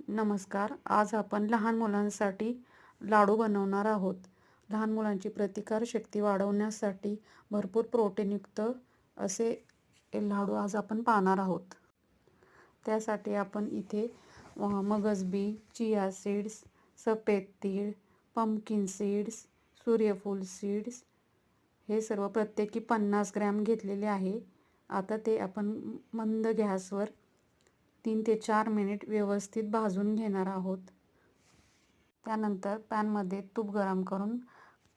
नमस्कार. आज आपण लहान मुलांसाठी लाडू बनवणार आहोत. लहान मुलांची प्रतिकारशक्ती वाढवण्यासाठी भरपूर प्रोटीनयुक्त असे लाडू आज आपण पाहणार आहोत. त्यासाठी आपण इथे मगजबी, चिया सीड्स, सफेद तीळ, पंपकिन सीड्स, सूर्यफूल सीड्स हे सर्व प्रत्येकी 50 ग्रॅम घेतलेले आहे. आता ते आपण मंद गॅसवर 3 ते 4 मिनिट व्यवस्थित भाजून घेणार आहोत. त्यानंतर पॅनमध्ये तूप गरम करून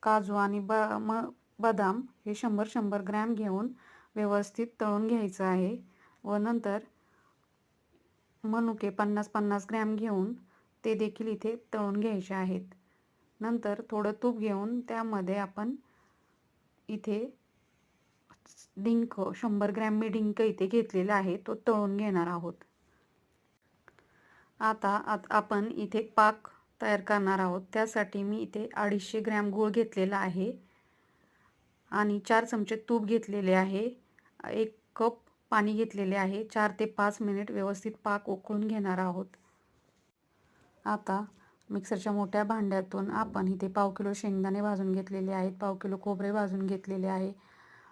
काजू आणि बदाम हे 100-100 ग्रॅम घेऊन व्यवस्थित तळून घ्यायचं आहे व नंतर मनुके 50-50 ग्रॅम घेऊन ते देखील इथे तळून घ्यायचे आहेत. नंतर थोडं तूप घेऊन त्यामध्ये आपण इथे डिंक 100 ग्रॅम मी डिंक इथे घेतलेला आहे, तो तळून घेणार आहोत. आता आपण इथे पाक तयार करणार आहोत. त्यासाठी मी इथे 250 ग्रॅम गूळ घेतलेला आहे आणि 4 चमचे तूप घेतलेले आहे. 1 कप पाणी घेतलेले आहे. 4 ते 5 मिनिट व्यवस्थित पाक उकळून घेणार आहोत. आता मिक्सरच्या मोठ्या भांड्यातून आपण इथे पाव किलो शेंगदाणे भाजून घेतलेले आहेत, पाव किलो खोबरे भाजून घेतलेले आहे,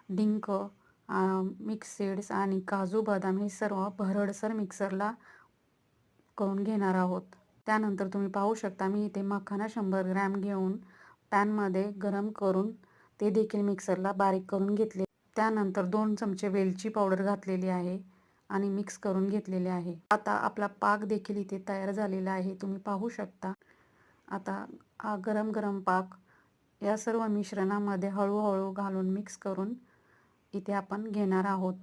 डिंक, मिक्स सीड्स आणि काजू बदाम हे सर्व भरडसर मिक्सरला करून घेणार आहोत. त्यानंतर तुम्ही पाहू शकता मी इथे मखाना 100 ग्रॅम घेऊन पॅनमध्ये गरम करून ते देखील मिक्सरला बारीक करून घेतले. त्यानंतर 2 चमचे वेलची पावडर घातलेली आहे आणि मिक्स करून घेतलेले आहे. आता आपला पाक देखील इथे तयार झालेला आहे, तुम्ही पाहू शकता. आता हा गरम गरम पाक या सर्व मिश्रणामध्ये हळूहळू घालून मिक्स करून इथे आपण घेणार आहोत.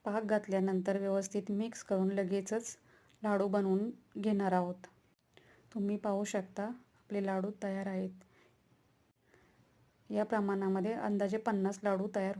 पाक घातल्यानंतर व्यवस्थित मिक्स करून लगेचच लाडू बनवून घेणार आहोत. तुम्ही पाहू शकता आपले लाडू तयार आहेत. या प्रमाणामध्ये अंदाजे 50 लाडू तयार